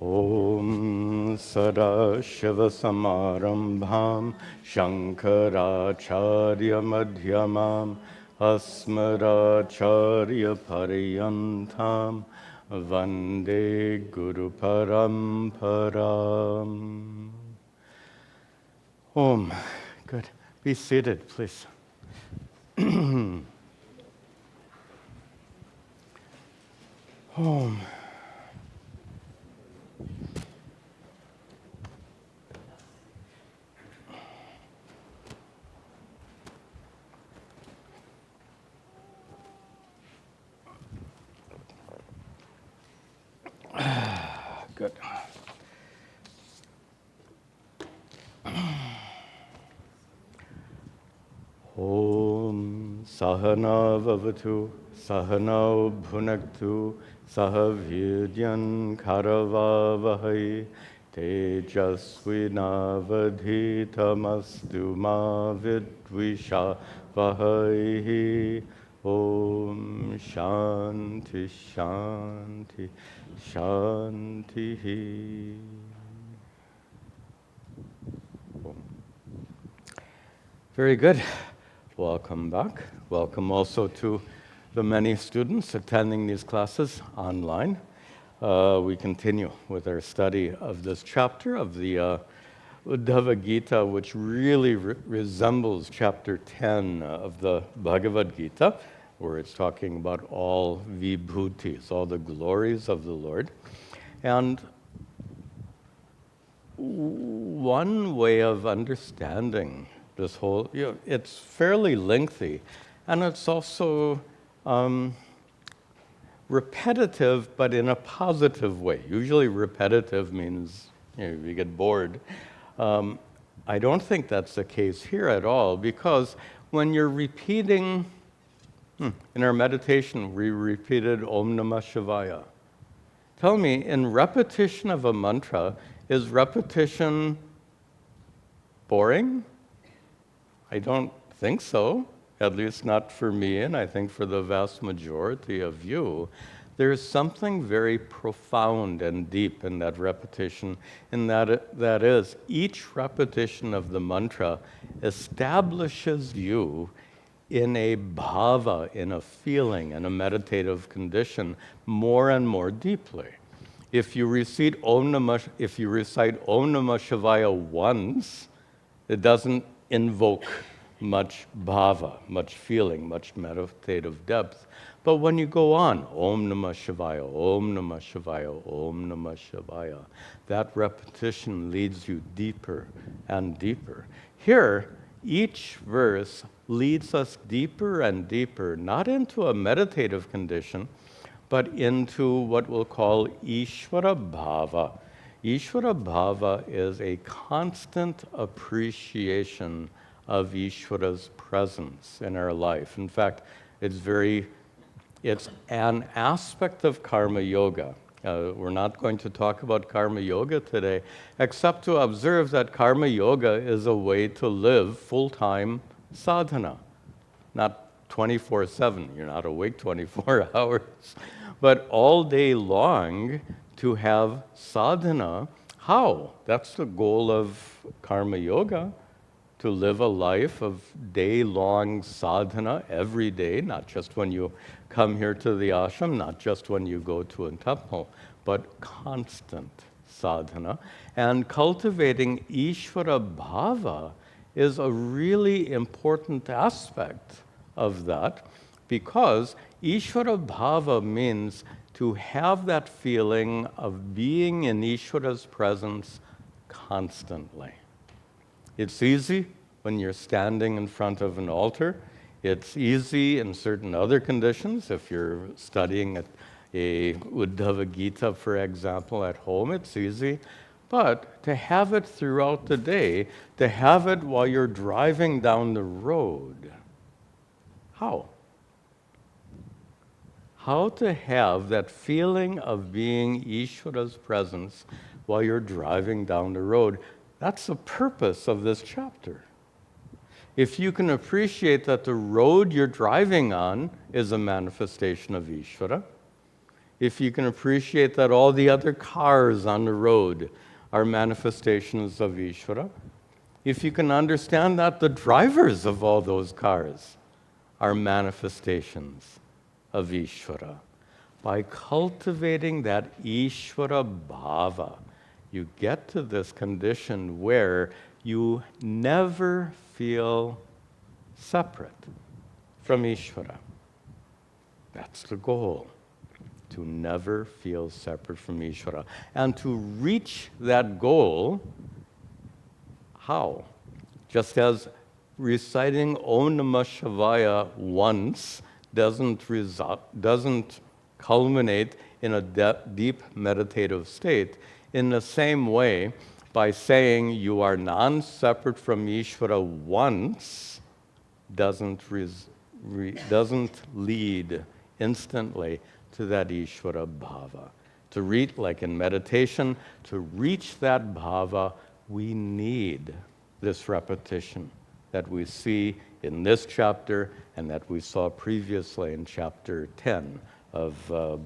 Om Sadashivasamarambham Shankaracharya Madhyamam Asmadacharya Paryantam Vande Guru Paramparam. Om. Good. Be seated, please. Om. Good. Om Sahana Vavatu Sahana Bhunaktu Sahavidyan Karavavahai Tejasvinavadhitamastu ma vidvishavahai. Om Shanti Shanti Shanti. Very good. Welcome back. Welcome also to the many students attending these classes online. We continue with our study of this chapter of the Uddhava Gita, which really resembles chapter 10 of the Bhagavad Gita, where it's talking about all vibhutis, all the glories of the Lord. And one way of understanding this whole, it's fairly lengthy, and it's also repetitive, but in a positive way. Usually repetitive means you get bored. I don't think that's the case here at all, because when you're repeating, in our meditation, we repeated Om Namah Shivaya. Tell me, in repetition of a mantra, is repetition boring? I don't think so, at least not for me, and I think for the vast majority of you. There's something very profound and deep in that repetition, in that is, each repetition of the mantra establishes you in a bhava, in a feeling, in a meditative condition, more and more deeply. If you recite Om Namah Shivaya once, it doesn't invoke much bhava, much feeling, much meditative depth. But when you go on, Om Namah Shivaya, Om Namah Shivaya, Om Namah Shivaya, that repetition leads you deeper and deeper. Here, each verse leads us deeper and deeper, not into a meditative condition, but into what we'll call Ishvara Bhava. Ishvara Bhava is a constant appreciation of Ishvara's presence in our life. In fact, it's an aspect of karma yoga. We're not going to talk about karma yoga today, except to observe that karma yoga is a way to live full-time sadhana, not 24/7. You're not awake 24 hours, but all day long to have sadhana. How? That's the goal of karma yoga, to live a life of day-long sadhana every day, not just when you come here to the ashram, not just when you go to a temple, but constant sadhana. And cultivating Ishvara Bhava is a really important aspect of that, because Ishvara Bhava means to have that feeling of being in Ishvara's presence constantly. It's easy when you're standing in front of an altar. It's easy in certain other conditions. If you're studying a Uddhava Gita, for example, at home, it's easy. But to have it throughout the day, to have it while you're driving down the road, how? How to have that feeling of being Ishvara's presence while you're driving down the road. That's the purpose of this chapter. If you can appreciate that the road you're driving on is a manifestation of Ishvara, if you can appreciate that all the other cars on the road are manifestations of Ishvara, if you can understand that the drivers of all those cars are manifestations of Ishvara, by cultivating that Ishvara bhava, you get to this condition where you never feel separate from Ishvara. That's the goal, to never feel separate from Ishvara. And to reach that goal, how? Just as reciting Om Namah Shivaya once doesn't culminate in a deep meditative state, in the same way, by saying you are non-separate from Ishvara once doesn't lead instantly to that Ishvara bhava. To reach, like in meditation, to reach that bhava, we need this repetition that we see in this chapter and that we saw previously in chapter 10 of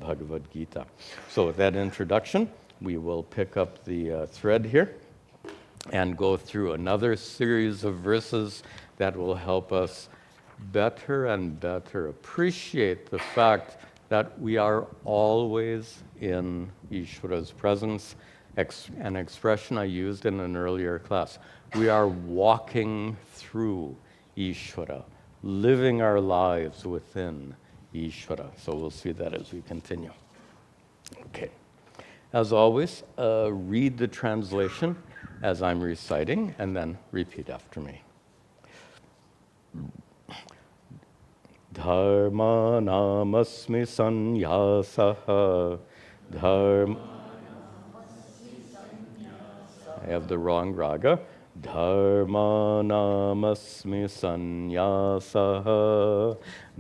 Bhagavad Gita. So with that introduction, we will pick up the thread here and go through another series of verses that will help us better and better appreciate the fact that we are always in Ishvara's presence, an expression I used in an earlier class. We are walking through Ishvara, living our lives within Ishvara. So we'll see that as we continue. Okay. As always, read the translation as I'm reciting, and then repeat after me. Dharma namasmi sanyasaha. I have the wrong raga. Dharma namasmi sanyasaha.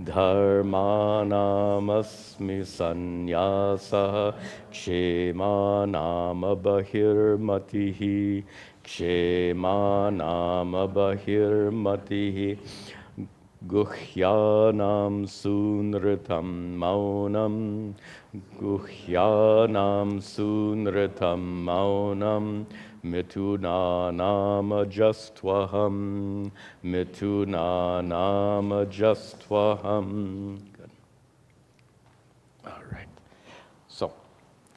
Dharma namasmi sanyasaha. Kshema nama bahirmatihi. Kshema nama bahirmatihi. Guhyanam sunritam maunam. Guhyanam sunritam maunam. Mituna nama jastvaham. Mituna nama jastvaham. Good. All right. So,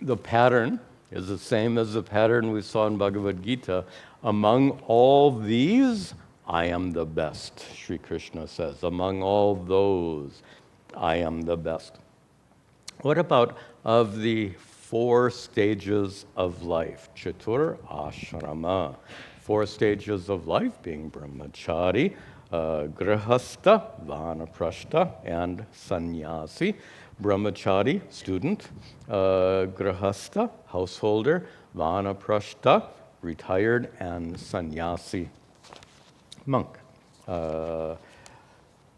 the pattern is the same as the pattern we saw in Bhagavad Gita. Among all these, I am the best, Sri Krishna says. Among all those, I am the best. What about of the 4 stages of life? Chatur ashrama. 4 stages of life being brahmachari, grihastha, vanaprastha, and sannyasi. Brahmachari, student, grihastha, householder, vanaprastha, retired, and sannyasi, monk.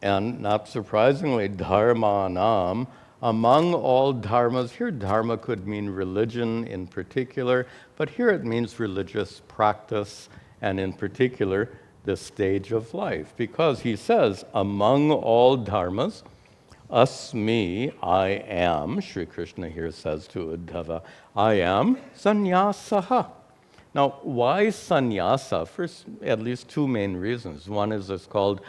And not surprisingly, dharmanam, among all dharmas. Here dharma could mean religion in particular, but here it means religious practice, and in particular, the stage of life. Because he says, among all dharmas, asmi, I am, Sri Krishna here says to Uddhava, I am sannyasaha. Now, why sannyasa? For at least 2 main reasons. One is it's called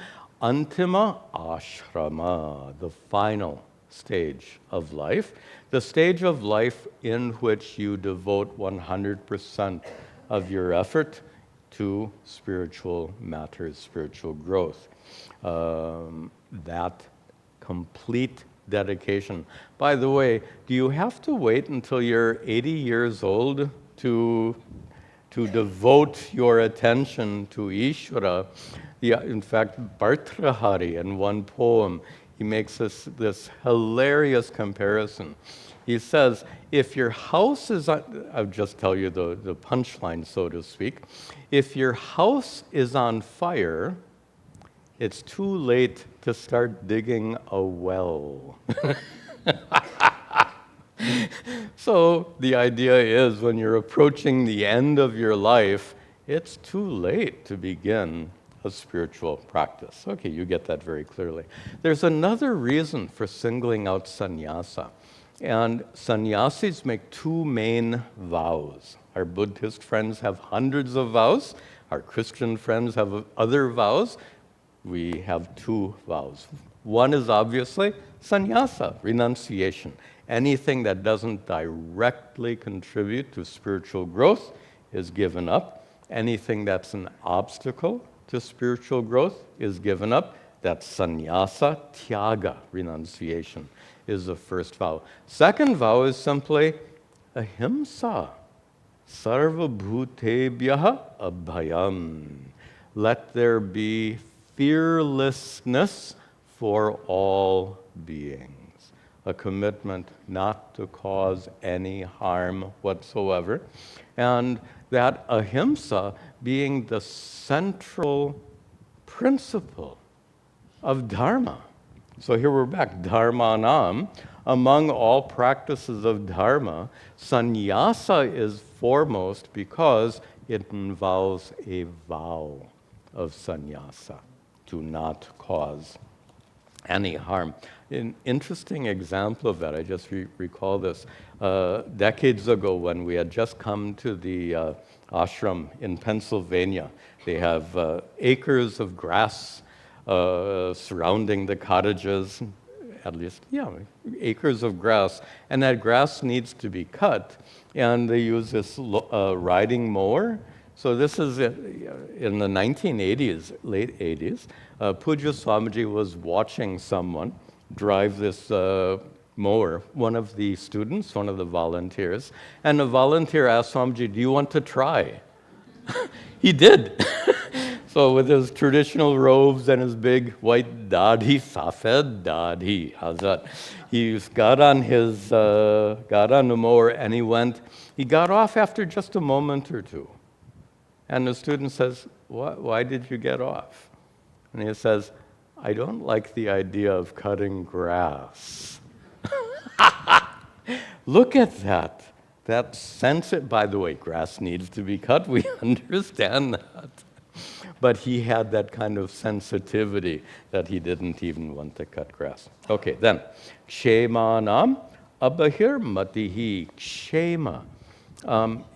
antima ashrama, the final stage of life, the stage of life in which you devote 100% of your effort to spiritual matters, spiritual growth. That complete dedication. By the way, do you have to wait until you're 80 years old to devote your attention to Ishvara? In fact, Bhartrahari, in one poem, he makes this hilarious comparison. He says, if your house is on, I'll just tell you the punchline, so to speak. If your house is on fire, it's too late to start digging a well. So the idea is when you're approaching the end of your life, it's too late to begin a spiritual practice. Okay, you get that very clearly. There's another reason for singling out sannyasa. And sannyasis make two main vows. Our Buddhist friends have hundreds of vows. Our Christian friends have other vows. We have two vows. One is obviously sannyasa, renunciation. Anything that doesn't directly contribute to spiritual growth is given up. Anything that's an obstacle to spiritual growth is given up. That's sannyasa, tyaga, renunciation, is the first vow. Second vow is simply ahimsa, sarva bhutebhyaha abhayam. Let there be fearlessness for all beings. A commitment not to cause any harm whatsoever. And that ahimsa being the central principle of dharma. So here we're back, dharmanam. Among all practices of dharma, sannyasa is foremost because it involves a vow of sannyasa, to not cause any harm. An interesting example of that, I just recall this, decades ago when we had just come to the ashram in Pennsylvania. They have acres of grass surrounding the cottages, at least, acres of grass. And that grass needs to be cut, and they use this riding mower. So this is in the 1980s, late 80s. Puja Swamiji was watching someone drive this mower, one of the students, one of the volunteers. And the volunteer asked Swamiji, "Do you want to try?" He did. So with his traditional robes and his big white dadhi, safed dadhi, how's that? He got on the mower and he got off after just a moment or two. And the student says, "Why did you get off?" And he says, "I don't like the idea of cutting grass." Look at that. That sense, by the way, grass needs to be cut. We understand that. But he had that kind of sensitivity that he didn't even want to cut grass. Okay, then, kshemanam abahir matihi, kshema.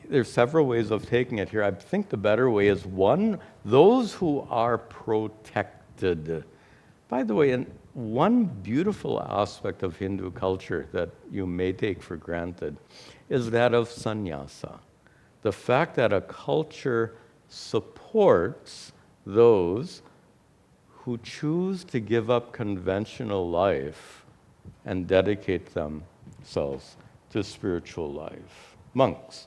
There's several ways of taking it here. I think the better way is one, those who are protected. By the way, one beautiful aspect of Hindu culture that you may take for granted is that of sannyasa. The fact that a culture supports those who choose to give up conventional life and dedicate themselves to spiritual life. Monks.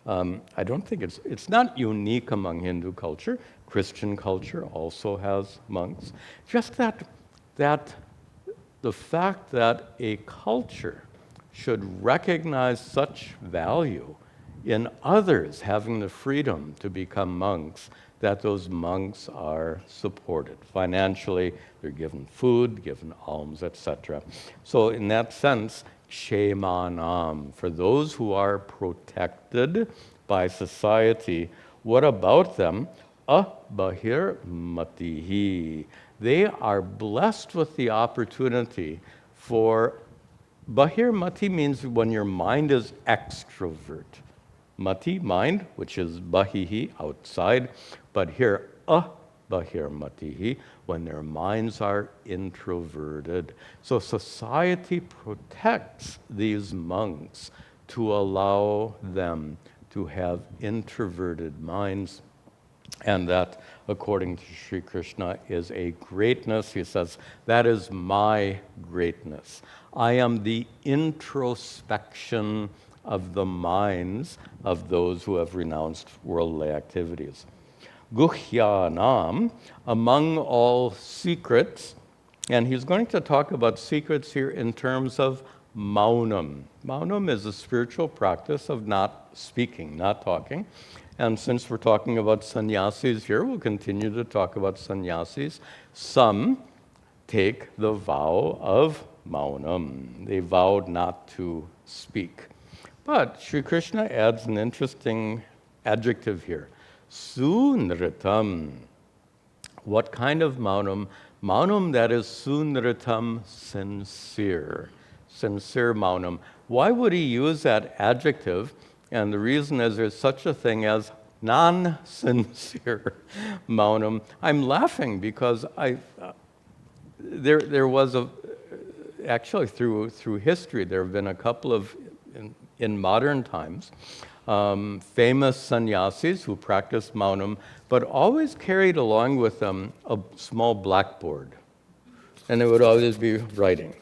I don't think it's not unique among Hindu culture. Christian culture also has monks. Just that the fact that a culture should recognize such value in others having the freedom to become monks, that those monks are supported. Financially, they're given food, given alms, etc. So in that sense, kshemanam, for those who are protected by society, what about them? Abahir matihi. They are blessed with the opportunity for, bahir mati means when your mind is extrovert. Mati, mind, which is bahihi, outside, but here, bahir matihi, when their minds are introverted. So society protects these monks to allow them to have introverted minds. And that, according to Sri Krishna, is a greatness. He says, that is my greatness. I am the introspection of the minds of those who have renounced worldly activities. Guhyanam, among all secrets, and he's going to talk about secrets here in terms of maunam. Maunam is a spiritual practice of not speaking, not talking. And since we're talking about sannyasis here, we'll continue to talk about sannyasis. Some take the vow of maunam. They vowed not to speak. But Sri Krishna adds an interesting adjective here. Sunritam. What kind of maunam? Maunam that is sunritam, sincere. sincere maunam. Why would he use that adjective? And the reason is there's such a thing as non-sincere maunam. I'm laughing because there was actually through history, there have been a couple of, in modern times, famous sannyasis who practiced maunam, but always carried along with them a small blackboard. And they would always be writing.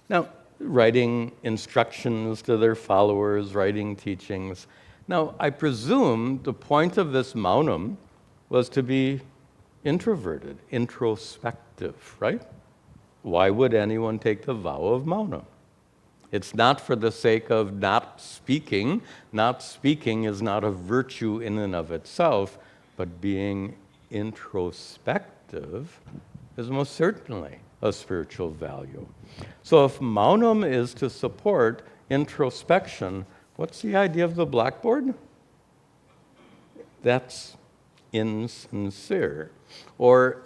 Now, writing instructions to their followers, writing teachings. Now, I presume the point of this maunam was to be introverted, introspective, right? Why would anyone take the vow of maunam? It's not for the sake of not speaking. Not speaking is not a virtue in and of itself, but being introspective is most certainly a spiritual value. So if maunam is to support introspection, what's the idea of the blackboard? That's insincere. Or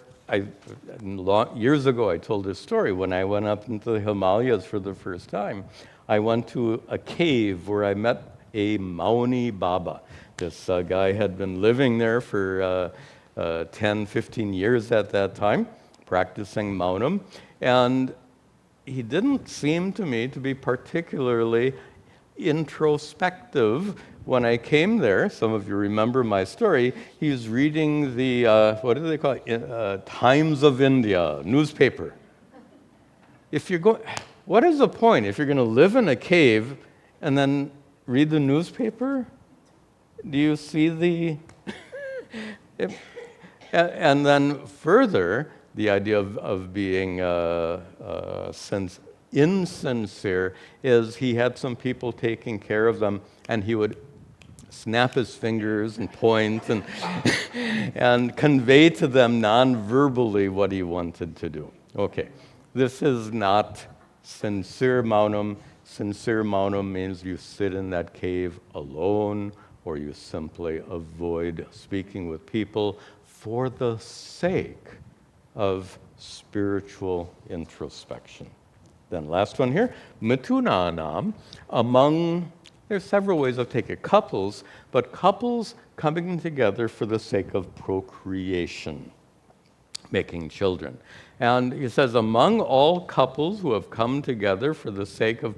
years ago, I told this story. When I went up into the Himalayas for the first time, I went to a cave where I met a Mauni Baba. This guy had been living there for 10, 15 years at that time, practicing maunam, and he didn't seem to me to be particularly introspective. When I came there, some of you remember my story, he was reading the, what do they call it, Times of India newspaper. What is the point if you're going to live in a cave and then read the newspaper? Do you see the... And then further, the idea of being insincere is he had some people taking care of them, and he would snap his fingers and point and, and convey to them non-verbally what he wanted to do. Okay, this is not sincere maunam. Sincere maunam means you sit in that cave alone, or you simply avoid speaking with people for the sake of spiritual introspection. Then last one here, mitunanam, there's several ways of taking it. Couples, but couples coming together for the sake of procreation, making children. And he says, among all couples who have come together for the sake of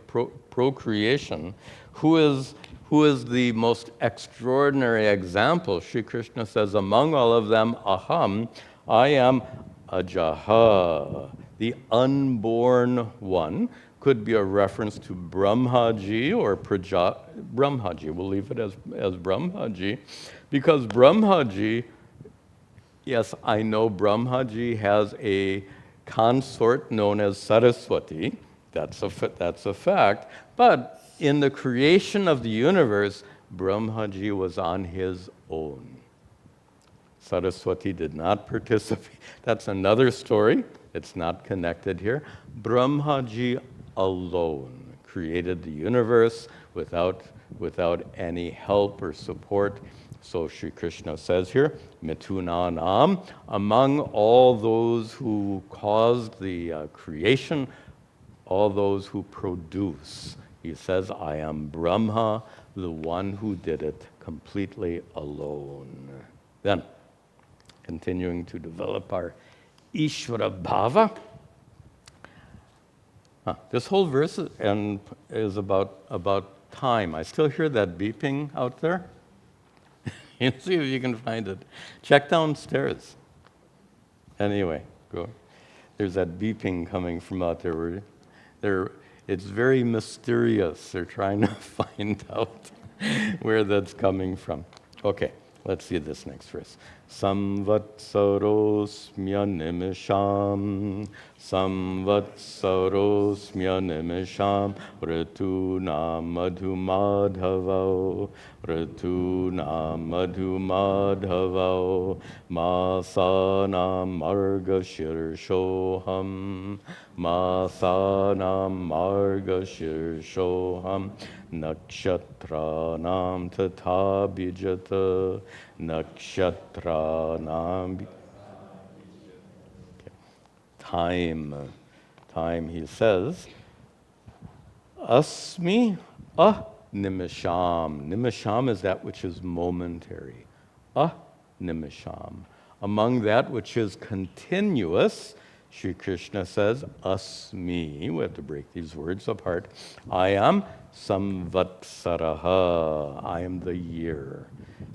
procreation, who is the most extraordinary example? Sri Krishna says, among all of them, aham, I am ajaha, the unborn one. Could be a reference to Brahmaji or Brahmaji. We'll leave it as Brahmaji, because Brahmaji, yes, I know Brahmaji has a consort known as Saraswati. That's a fact. But in the creation of the universe, Brahmaji was on his own. Saraswati did not participate. That's another story. It's not connected here. Brahmaji alone created the universe without any help or support. So Sri Krishna says here, mitunanam, among all those who caused the creation, all those who produce. He says, I am Brahma, the one who did it completely alone. Then, continuing to develop our Ishvara Bhava. This whole verse is about time. I still hear that beeping out there. You see if you can find it. Check downstairs. Anyway, go. There's that beeping coming from out there. It's very mysterious. They're trying to find out where that's coming from. Okay, let's see this next verse. Samvatsarosmya nimisham, samvatsarosmya nimisham, rituna madhumadhavau, rituna madhumadhavau, masanam margashirshoham, masanam margashirshoham, nakshatranam tatha bijata, nakshatranam. Time, he says, Asmi nimisham. Nimisham is that which is momentary. Nimisham. Among that which is continuous, Sri Krishna says, Asmi. We have to break these words apart. I am samvatsaraha. I am the year.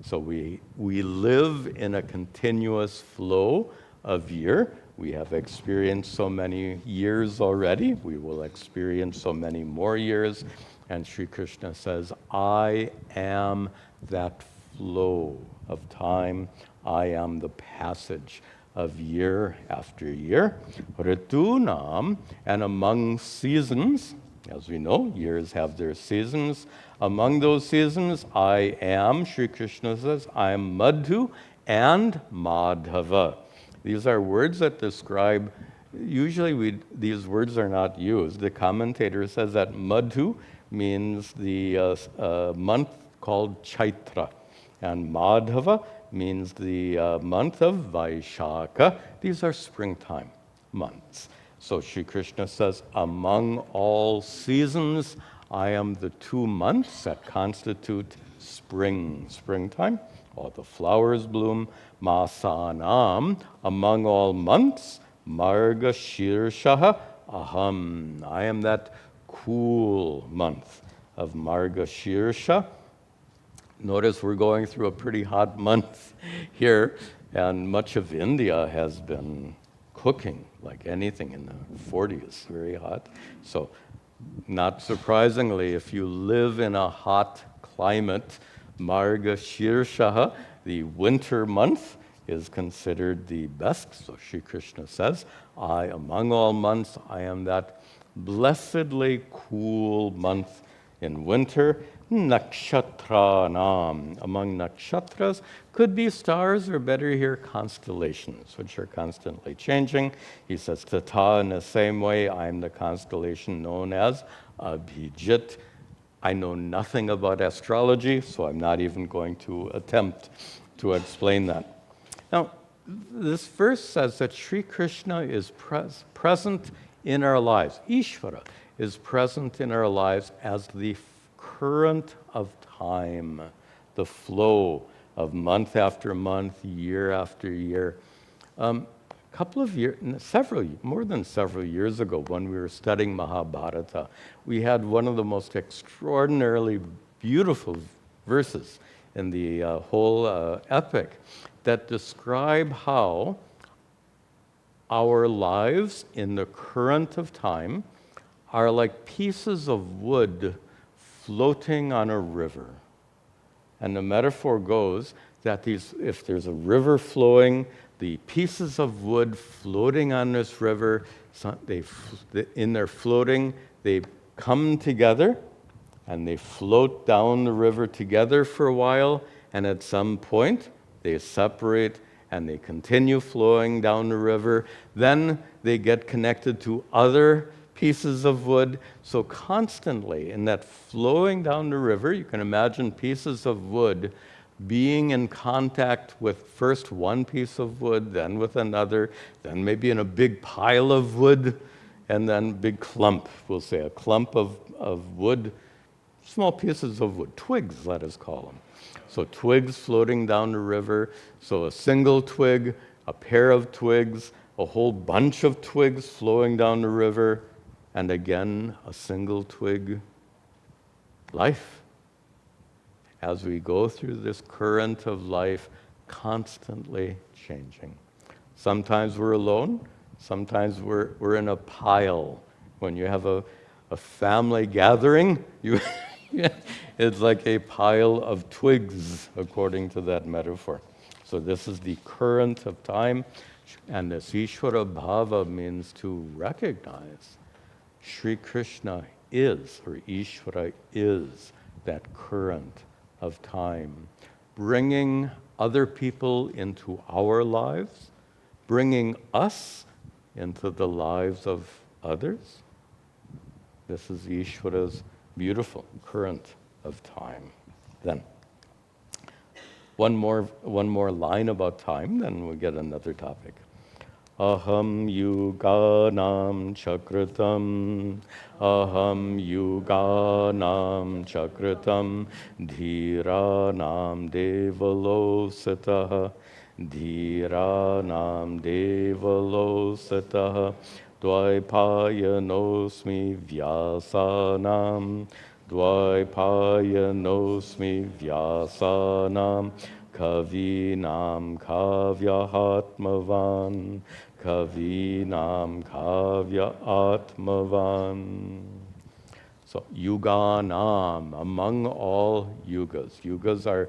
So we live in a continuous flow of year. We have experienced so many years already. We will experience so many more years. And Sri Krishna says, I am that flow of time. I am the passage of year after year. Ritunam, and among seasons, as we know, years have their seasons. Among those seasons, I am, Sri Krishna says, I am Madhu and Madhava. These are words that describe, usually these words are not used. The commentator says that Madhu means the month called Chaitra, and Madhava means the month of Vaishakha. These are springtime months. So Sri Krishna says, among all seasons, I am the 2 months that constitute springtime. All the flowers bloom. Masanam, among all months, Marga Shirshaha Aham. I am that cool month of Marga Shirsha. Notice we're going through a pretty hot month here, and much of India has been cooking like anything in the 40s, very hot. So not surprisingly, if you live in a hot climate, Marga Shirshaha, the winter month, is considered the best. So Sri Krishna says, among all months, I am that blessedly cool month in winter. Nakshatranam. Among nakshatras could be stars, or better here, constellations, which are constantly changing. He says, Tata, in the same way, I am the constellation known as Abhijit. I know nothing about astrology, so I'm not even going to attempt to explain that. Now, this verse says that Sri Krishna is present in our lives. Ishvara is present in our lives as the current of time, the flow of month after month, year after year. More than several years ago, when we were studying Mahabharata, we had one of the most extraordinarily beautiful verses in the whole epic that describe how our lives in the current of time are like pieces of wood floating on a river. And the metaphor goes that if there's a river flowing, the pieces of wood floating on this river, in their floating, they come together and they float down the river together for a while, and at some point they separate and they continue flowing down the river. Then they get connected to other pieces of wood. So constantly in that flowing down the river, you can imagine pieces of wood being in contact with first one piece of wood, then with another, then maybe in a big pile of wood, and then big clump, we'll say, a clump of wood, small pieces of wood, twigs, let us call them. So twigs floating down the river, so a single twig, a pair of twigs, a whole bunch of twigs flowing down the river, and again, a single twig. Life. As we go through this current of life, constantly changing. Sometimes we're alone, sometimes we're in a pile. When you have a family gathering, it's like a pile of twigs, according to that metaphor. So this is the current of time, and this Ishvara Bhava means to recognize Sri Krishna is, or Ishvara is, that current of time, bringing other people into our lives, bringing us into the lives of others. This is Ishvara's beautiful current of time. Then, one more line about time, then we'll get another topic. Aham yuganam chakritam, aham yuganam chakritam, dhiranam devalosatah, dhiranam devalosatah, dvaipayanosmi vyasanam, dvaipayanosmi vyasanam, kavinam kavyahatmavan, kavinam kavya atmavan. So yuganam, among all yugas. Yugas are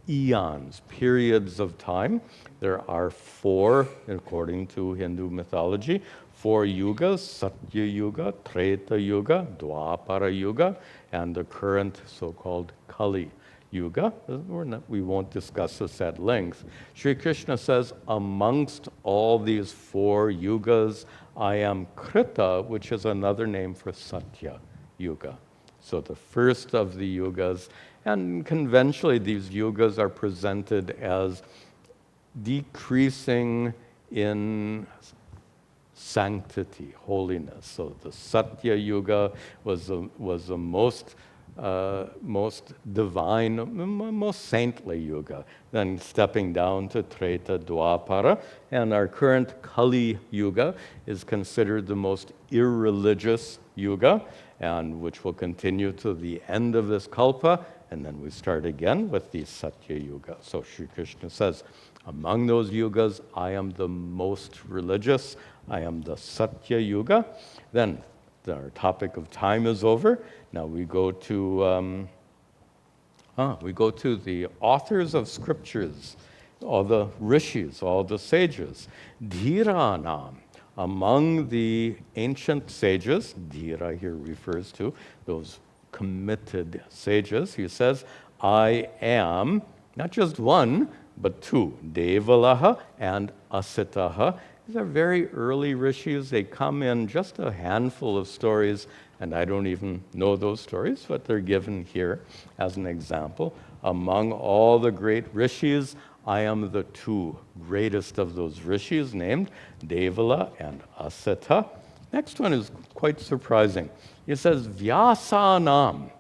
eons, periods of time. There are four, according to Hindu mythology, four yugas: Satya Yuga, Treta Yuga, Dwapara Yuga, and the current so-called Kali Yuga. We won't discuss this at length. Sri Krishna says, amongst all these four yugas, I am Krita, which is another name for Satya Yuga. So the first of the yugas, and conventionally these yugas are presented as decreasing in sanctity, holiness. So the Satya Yuga was the most divine, most saintly yuga. Then stepping down to Treta Dwapara, and our current Kali Yuga is considered the most irreligious yuga, and which will continue to the end of this kalpa, and then we start again with the Satya Yuga. So Sri Krishna says, among those yugas, I am the most religious. I am the Satya Yuga. Then our topic of time is over. Now we go to the authors of scriptures, all the rishis, all the sages. Dhiranam, among the ancient sages, dhira here refers to those committed sages. He says, I am not just one, but two, Devalaha and Asitaha. These are very early rishis. They come in just a handful of stories, and I don't even know those stories, but they're given here as an example. Among all the great rishis, I am the two greatest of those rishis, named Devala and Asita. Next one is quite surprising. It says, Vyasanam.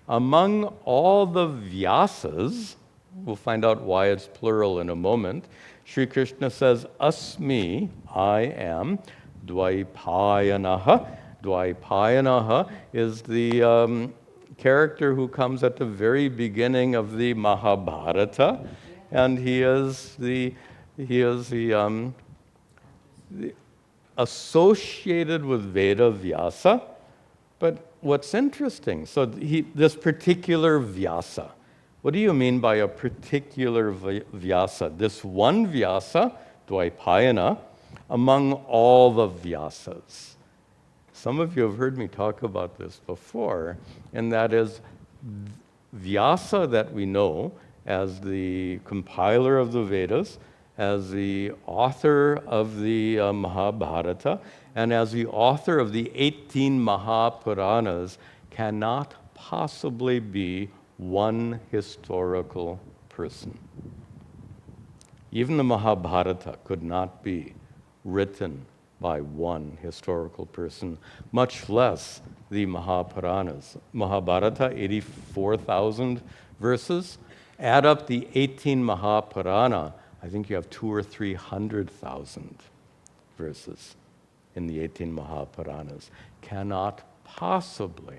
Among all the Vyasas, we'll find out why it's plural in a moment, Sri Krishna says, Asmi, I am, Dvaipayanaha. Dvaipayanaha is the character who comes at the very beginning of the Mahabharata, and he is the associated with Veda Vyasa. But what's interesting, so this particular Vyasa, what do you mean by a particular Vyasa? This one Vyasa, Dvaipayana, among all the Vyasas. Some of you have heard me talk about this before, and that is Vyasa that we know as the compiler of the Vedas, as the author of the Mahabharata, and as the author of the 18 Mahapuranas cannot possibly be one historical person. Even the Mahabharata could not be written by one historical person, much less the Mahapuranas. Mahabharata, 84,000 verses. Add up the 18 Mahapurana, I think you have 200,000 or 300,000 verses in the 18 Mahapuranas. Cannot possibly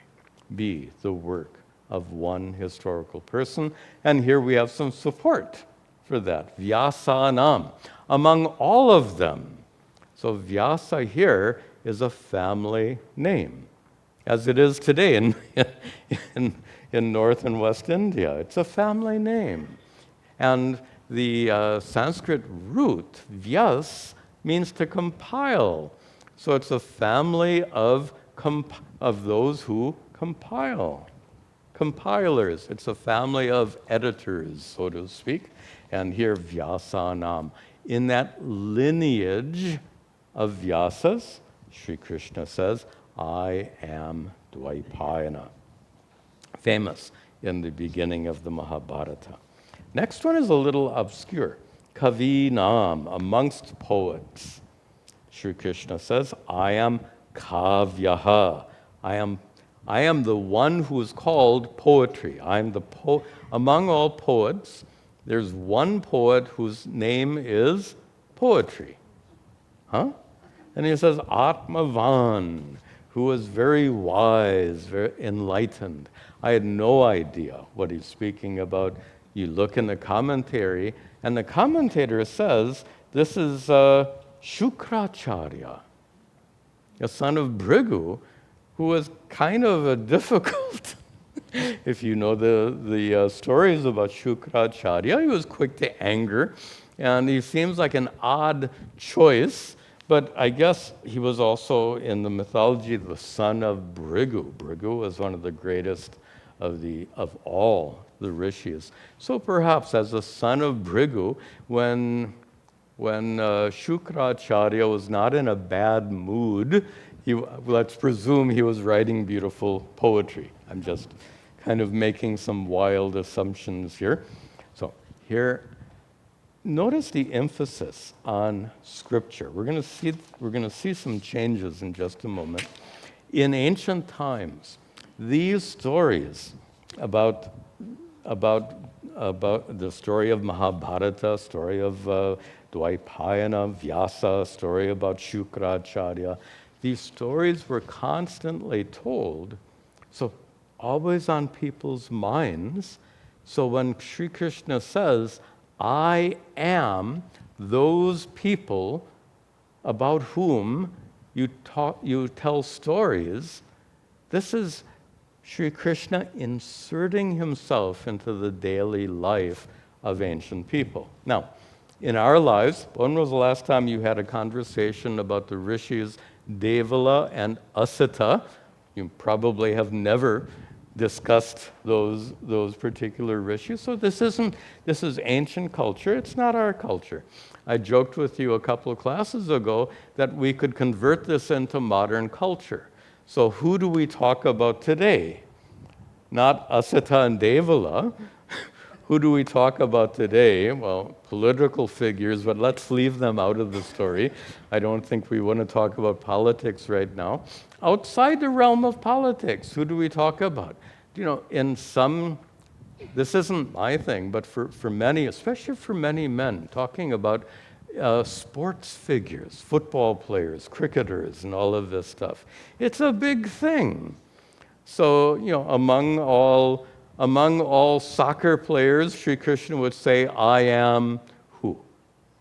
be the work of one historical person. And here we have some support for that. Vyasanam, among all of them. So Vyasa here is a family name, as it is today in North and West India. It's a family name. And the Sanskrit root, vyas, means to compile. So it's a family of those who compile. Compilers. It's a family of editors, so to speak. And here, Vyasanam. In that lineage of Vyasas, Sri Krishna says, I am Dvaipayana. Famous in the beginning of the Mahabharata. Next one is a little obscure. Kavinam, amongst poets. Sri Krishna says, I am Kavyaha. I am the one who is called poetry. I'm the among all poets, there's one poet whose name is poetry. Huh? And he says, Atmavan, who was very wise, very enlightened. I had no idea what he's speaking about. You look in the commentary, and the commentator says, this is Shukracharya, a son of Bhrigu, who was kind of a difficult, if you know the stories about Shukracharya, he was quick to anger, and he seems like an odd choice, but I guess he was also, in the mythology, the son of Bhrigu. Bhrigu was one of the greatest of all the rishis. So perhaps as a son of Bhrigu, when Shukracharya was not in a bad mood, let's presume he was writing beautiful poetry. I'm just kind of making some wild assumptions here. So here, notice the emphasis on scripture. We're going to see some changes in just a moment. In ancient times, these stories about the story of Mahabharata, story of Dvaipayana, Vyasa, story about Shukracharya, these stories were constantly told, so always on people's minds. So when Sri Krishna says, I am those people about whom you tell stories, this is Sri Krishna inserting himself into the daily life of ancient people. Now, in our lives, when was the last time you had a conversation about the rishis Devala and Asita? You probably have never discussed those particular rishis. So this is ancient culture. It's not our culture. I joked with you a couple of classes ago that we could convert this into modern culture. So who do we talk about today? Not Asita and Devala. Who do we talk about today? Well, political figures, but let's leave them out of the story. I don't think we want to talk about politics right now. Outside the realm of politics, who do we talk about? You know, this isn't my thing, but for many, especially for many men, talking about sports figures, football players, cricketers, and all of this stuff. It's a big thing. So, you know, among all soccer players, Sri Krishna would say, I am who?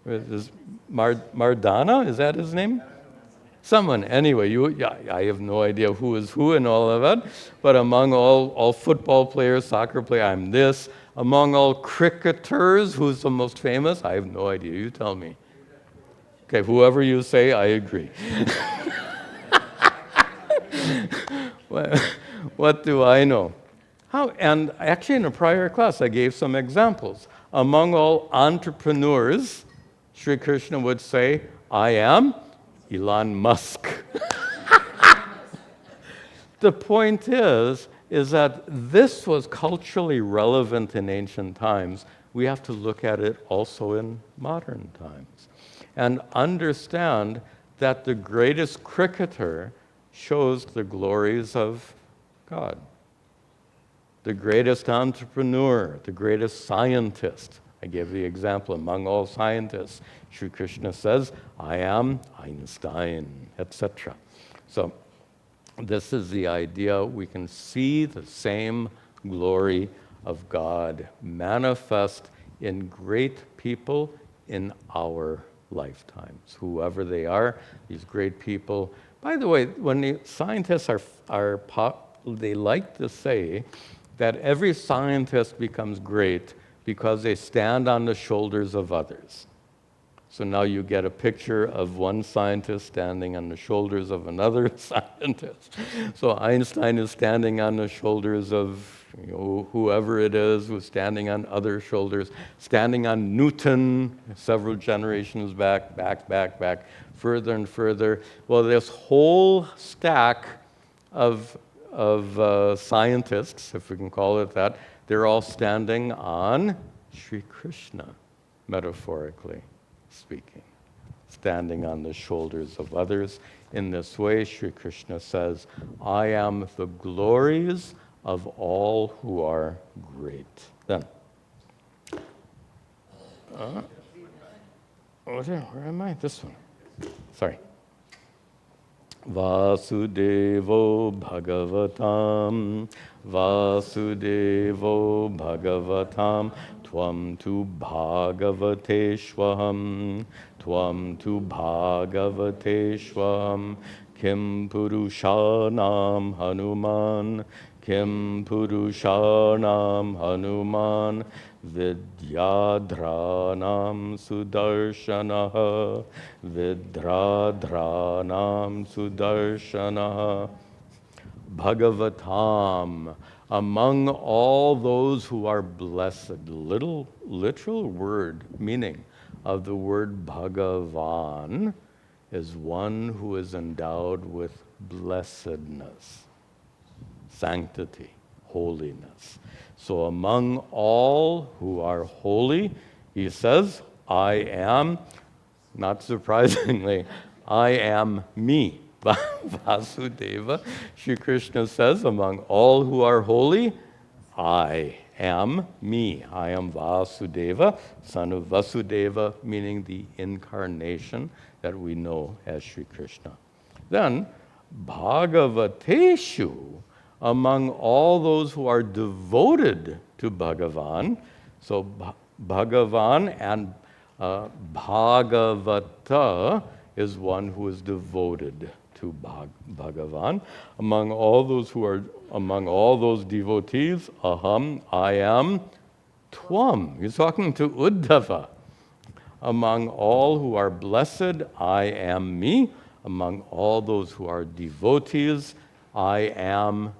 Is Mardana, is that his name? Someone, anyway, I have no idea who is who and all of that, but among all football players, soccer players, I'm this. Among all cricketers, who's the most famous? I have no idea, you tell me. Okay, whoever you say, I agree. What do I know? And actually in a prior class, I gave some examples. Among all entrepreneurs, Sri Krishna would say, I am Elon Musk. The point is that this was culturally relevant in ancient times. We have to look at it also in modern times and understand that the greatest cricketer shows the glories of God. The greatest entrepreneur, the greatest scientist. I gave the example, among all scientists, Sri Krishna says, I am Einstein, etc. So this is the idea. We can see the same glory of God manifest in great people in our lifetimes. Whoever they are, these great people. By the way, when the scientists they like to say that every scientist becomes great because they stand on the shoulders of others. So now you get a picture of one scientist standing on the shoulders of another scientist. So Einstein is standing on the shoulders of whoever it is who's standing on other shoulders, standing on Newton several generations back, further and further. Well, this whole stack of scientists, if we can call it that, they're all standing on Sri Krishna, metaphorically speaking. standing on the shoulders of others. In this way, Sri Krishna says, I am the glories of all who are great. Then, where am I? This one. Sorry. Vasudevo Bhagavatam, Vasudevo Bhagavatam, Tvam tu Bhagavateshvaham, Tvam tu Bhagavateshvaham, Kim Purushanam Hanuman, Kim Purushanam Hanuman, Vidyadranam Sudarshanaha, Vidradranam Sudarshanaha. Bhagavatam, among all those who are blessed. Literal word meaning of the word Bhagavan is one who is endowed with blessedness, sanctity, holiness. So among all who are holy, he says, I am, not surprisingly, I am me. Vasudeva, Sri Krishna says, among all who are holy, I am me. I am Vasudeva, son of Vasudeva, meaning the incarnation that we know as Sri Krishna. Then, Bhagavateshu, among all those who are devoted to Bhagavan. So Bhagavan and Bhagavata is one who is devoted to Bhagavan. Among all those devotees, aham, I am, tvam. He's talking to Uddhava. Among all who are blessed, I am me. Among all those who are devotees, I am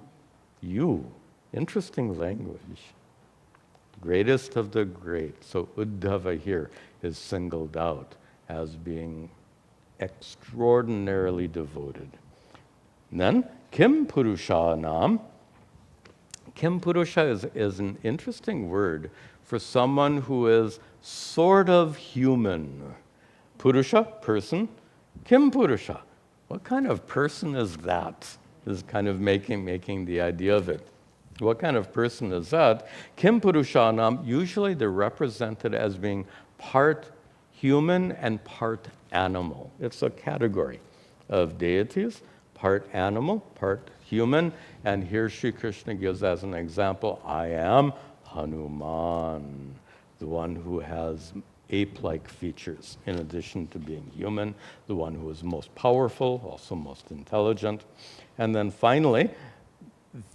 you. Interesting language. Greatest of the great. So Uddhava here is singled out as being extraordinarily devoted. And then, Kim Purushanam. Kim Purusha is an interesting word for someone who is sort of human. Purusha, person. Kim Purusha. What kind of person is that? Is kind of making the idea of it. What kind of person is that? Kim Purushanam, usually they're represented as being part human and part animal. It's a category of deities, part animal, part human. And here Sri Krishna gives as an example, I am Hanuman, the one who has ape-like features, in addition to being human, the one who is most powerful, also most intelligent. And then finally,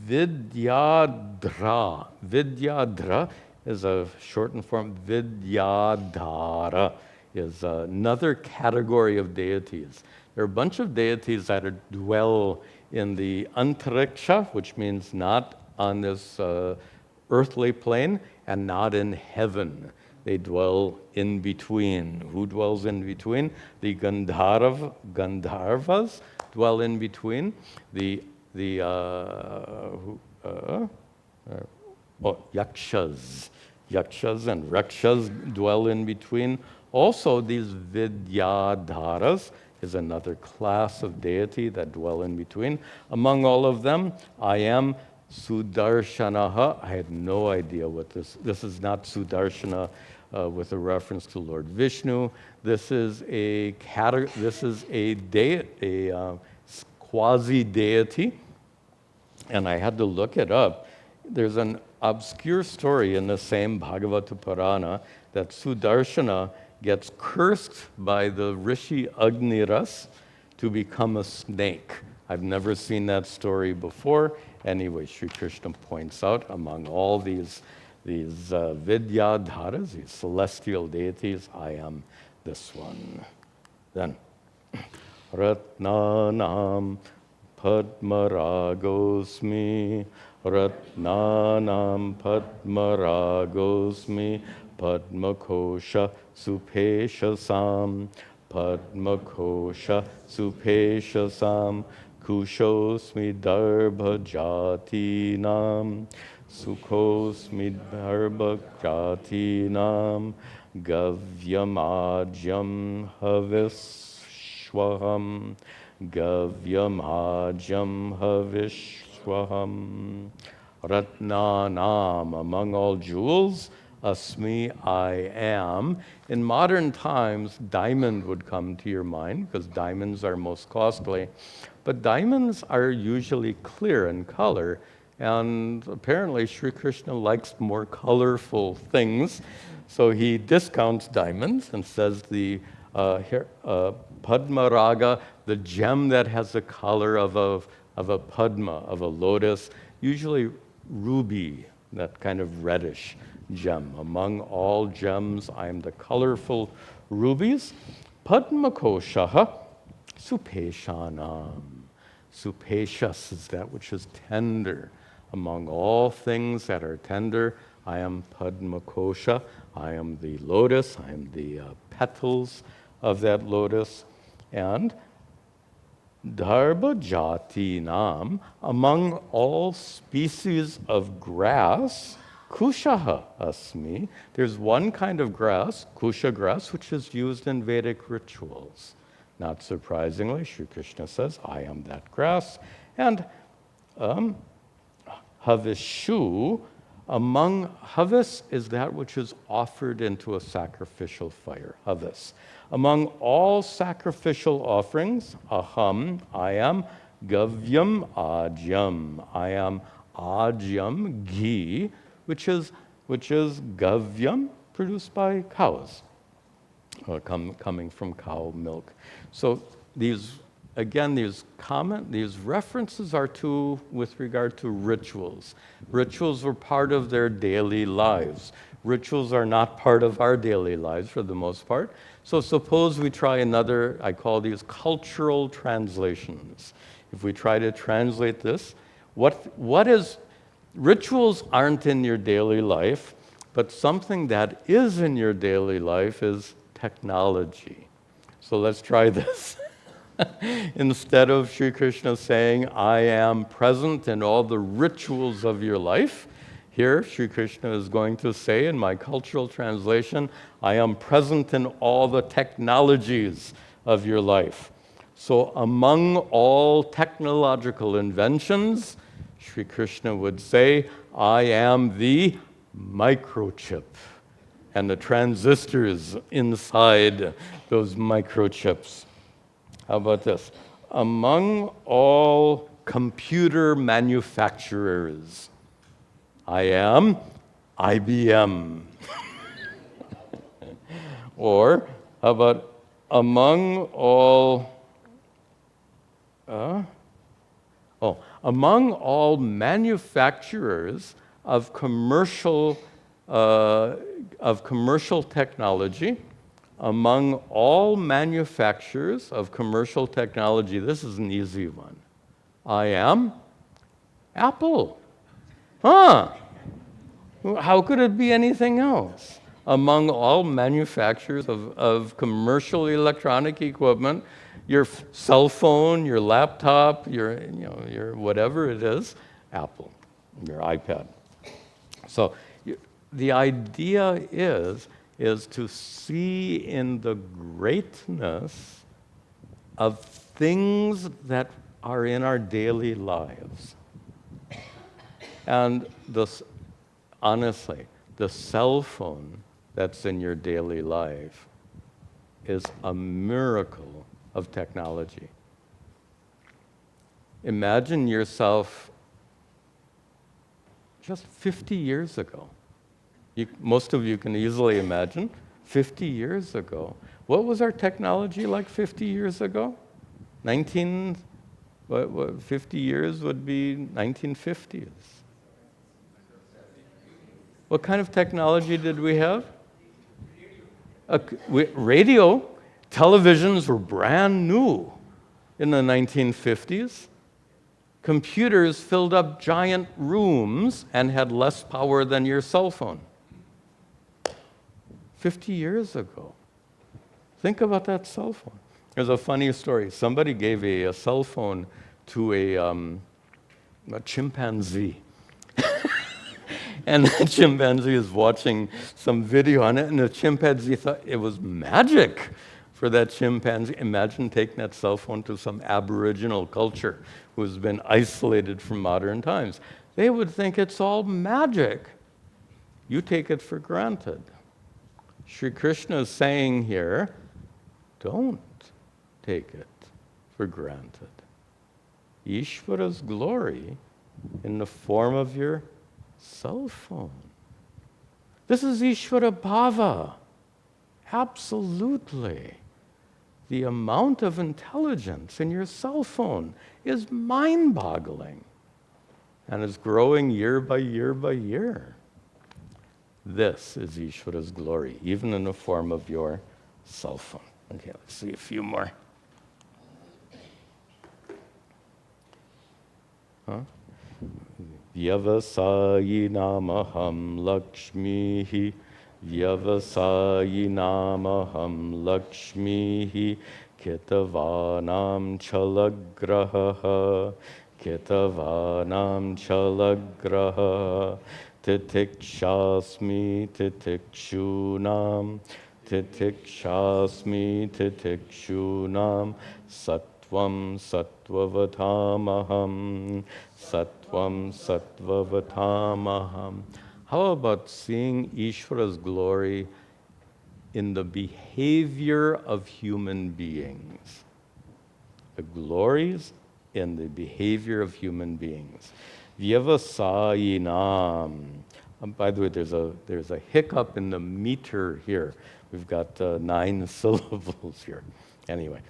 Vidyadra. Vidyadra is a shortened form. Vidyadhara is another category of deities. There are a bunch of deities that dwell in the antariksha, which means not on this earthly plane, and not in heaven. They dwell in between. Who dwells in between? The Gandharvas dwell in between. Yakshas. Yakshas and Rakshas dwell in between. Also, these Vidyadharas is another class of deity that dwell in between. Among all of them, I am Sudarshanaha. I had no idea what this is not Sudarshana with a reference to Lord Vishnu. This is a quasi-deity, and I had to look it up. There's an obscure story in the same Bhagavata Purana that Sudarshana gets cursed by the Rishi Agniras to become a snake. I've never seen that story before. Anyway, Sri Krishna points out among all these Vidyadharas, these celestial deities, I am this one. Then, Ratnanam Padmaragosmi, Ratnanam Padmaragosmi, Padmakosha Supeshasam, Padmakosha Supeshasam, Kushosmi Darbha Jatinam, Sukhosmi Darbha Jatinam, Gavyam ajam havishwaham. Gavyam ajam havishwaham. Ratnanam, among all jewels, asmi, I am. In modern times, diamond would come to your mind because diamonds are most costly. But diamonds are usually clear in color, and apparently Sri Krishna likes more colorful things. So he discounts diamonds and says the Padma Raga, the gem that has the color of a Padma, of a lotus, usually ruby, that kind of reddish gem. Among all gems, I am the colorful rubies. Padma Koshaha Supeshanam. Supeshas is that which is tender. Among all things that are tender, I am Padma Kosha. I am the lotus. I am the petals of that lotus. And Dharba Jati Nam, among all species of grass, Kushaha Asmi. There's one kind of grass, Kusha grass, which is used in Vedic rituals. Not surprisingly, Sri Krishna says, I am that grass. And Havishu, among Havis is that which is offered into a sacrificial fire, Havis. Among all sacrificial offerings, Aham, I am, Gavyam Ajyam, I am Ajyam, ghee, which is Gavyam, produced by cows, coming from cow milk. So these references are with regard to rituals. Rituals were part of their daily lives. Rituals are not part of our daily lives for the most part. So suppose we try another, I call these cultural translations. If we try to translate this, rituals aren't in your daily life, but something that is in your daily life is technology. So let's try this. Instead of Sri Krishna saying, I am present in all the rituals of your life, here Sri Krishna is going to say in my cultural translation, I am present in all the technologies of your life. So among all technological inventions, Sri Krishna would say, I am the microchip and the transistors inside those microchips. How about this? Among all computer manufacturers, I am IBM. Or how about among all among all manufacturers of commercial technology, among all manufacturers of commercial technology, this is an easy one. I am Apple. Huh? How could it be anything else? Among all manufacturers of commercial electronic equipment, your cell phone, your laptop, your whatever it is, Apple, your iPad. So the idea is to see in the greatness of things that are in our daily lives. And honestly, the cell phone that's in your daily life is a miracle of technology. Imagine yourself just 50 years ago. Most of you can easily imagine, 50 years ago. What was our technology like 50 years ago? 50 years would be 1950s. What kind of technology did we have? Radio. Televisions were brand new in the 1950s. Computers filled up giant rooms and had less power than your cell phone. 50 years ago. Think about that cell phone. There's a funny story. Somebody gave a cell phone to a chimpanzee. And the chimpanzee is watching some video on it, and the chimpanzee thought it was magic for that chimpanzee. Imagine taking that cell phone to some aboriginal culture who's been isolated from modern times. They would think it's all magic. You take it for granted. Sri Krishna is saying here, don't take it for granted. Ishvara's glory in the form of your cell phone. This is Ishvara Bhava. Absolutely. The amount of intelligence in your cell phone is mind-boggling and is growing year by year by year. This is Ishvara's glory, even in the form of your cell phone. Okay, let's see a few more. Vyavasayi namaham lakshmihi, Vyavasayi namaham lakshmihi, Kitavanam chalagraha, Kitavanam chalagraha, Titikshasmi titikshunam, Titikshasmi titikshunam, Sattvam sattvavatamaham, Sattvam sattvavatamaham. How about seeing Ishvara's glory in the behavior of human beings? The glories in the behavior of human beings. Vyavasayinam. By the way, there's a hiccup in the meter here. We've got 9 syllables here. Anyway,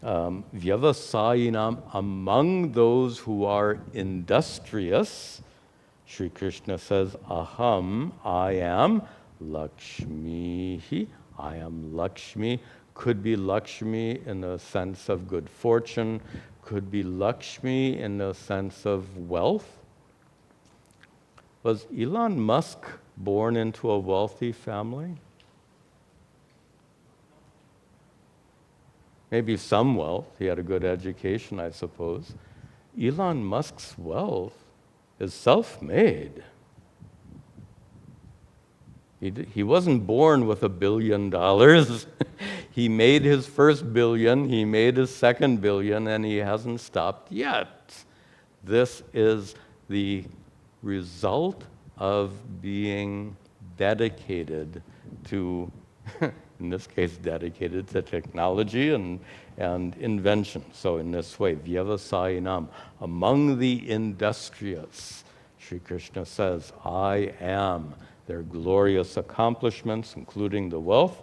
Vyavasayinam, among those who are industrious, Sri Krishna says, Aham, I am Lakshmihi, I am Lakshmi. Could be Lakshmi in the sense of good fortune, could be Lakshmi in the sense of wealth. Was Elon Musk born into a wealthy family? Maybe some wealth. He had a good education, I suppose. Elon Musk's wealth is self-made. He wasn't born with $1 billion. He made his first billion, he made his second billion, and he hasn't stopped yet. This is the result of being dedicated to, in this case, dedicated to technology and invention. So in this way, Vyavasayinam, among the industrious, Sri Krishna says, I am their glorious accomplishments, including the wealth.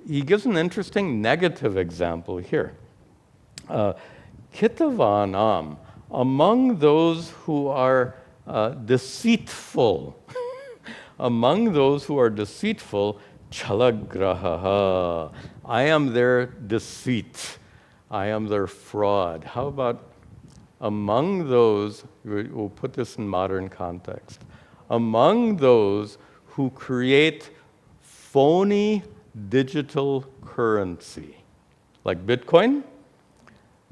He gives an interesting negative example here. Kitavanam, among those who are deceitful, among those who are deceitful, chalagraha, I am their deceit, I am their fraud. How about among those, we'll put this in modern context, among those who create phony digital currency, like Bitcoin.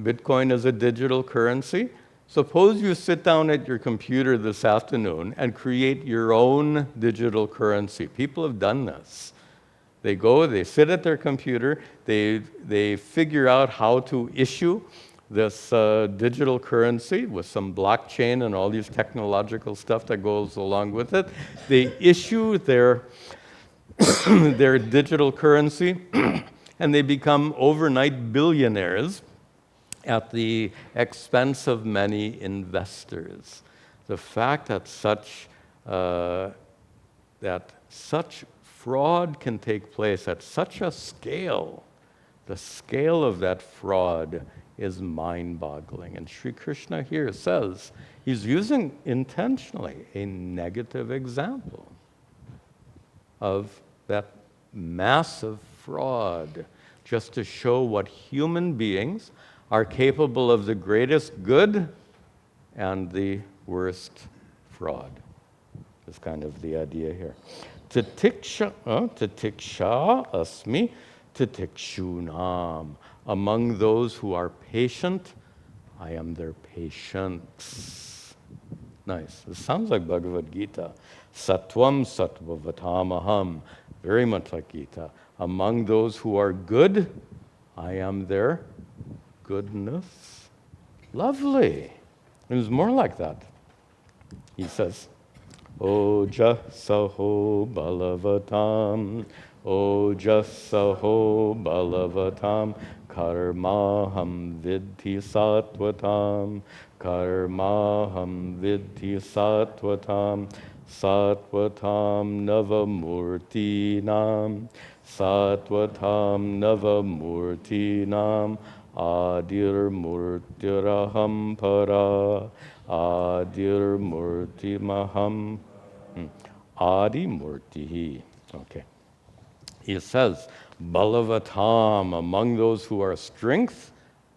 Bitcoin is a digital currency. Suppose you sit down at your computer this afternoon and create your own digital currency. People have done this. They go, they sit at their computer, they figure out how to issue this digital currency with some blockchain and all these technological stuff that goes along with it. They issue their their digital currency and they become overnight billionaires at the expense of many investors. The fact that such fraud can take place at such a scale, the scale of that fraud is mind-boggling. And Sri Krishna here says, he's using intentionally a negative example of that massive fraud, just to show what human beings are capable of, the greatest good and the worst fraud. That's kind of the idea here. Titiksha asmi titikshunam. Among those who are patient, I am their patience. Nice. It sounds like Bhagavad Gita. Sattvam sattvavatamaham. Very much like Gita. Among those who are good, I am their goodness. Lovely. It was more like that. He says, Ojasaho balavatam, Ojasaho balavatam, Karmaham vidhi sattvatam, Karmaham vidhi sattvatam, Sattvatam navamurtinam, Sattvatam navamurtinam, Adir murtiraham para, Adir murtimaham, Adi murtihi. Okay. He says, Balavatam, among those who are strength,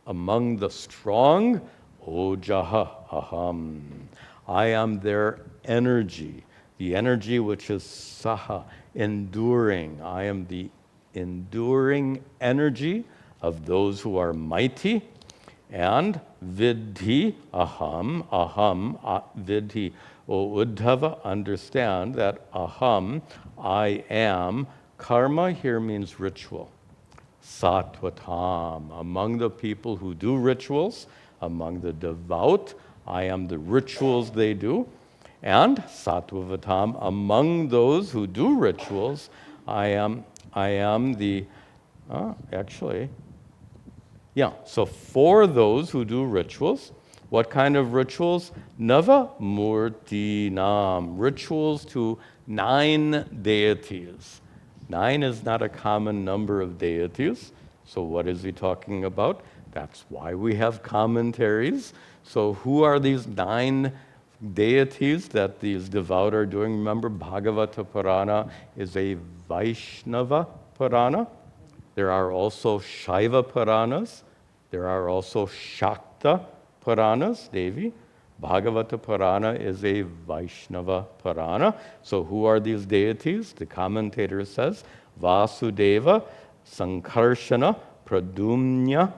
among the strong, Ojaha aham. I am their energy, the energy which is saha, enduring. I am the enduring energy of those who are mighty. And vidhi aham, vidhi. O Uddhava, understand that aham, I am. Karma here means ritual. Sattvatam, among the people who do rituals, among the devout, I am the rituals they do. And Sattvavatam, among those who do rituals, I am the, so for those who do rituals, what kind of rituals? Nava Murtinam, rituals to 9 deities. 9 is not a common number of deities. So what is he talking about? That's why we have commentaries. So who are these 9 deities that these devout are doing? Remember, Bhagavata Purana is a Vaishnava Purana. There are also Shaiva Puranas. There are also Shakta Puranas, Devi. Bhagavata Purana is a Vaishnava Purana. So who are these deities? The commentator says, Vasudeva, Sankarshana, Pradumnya,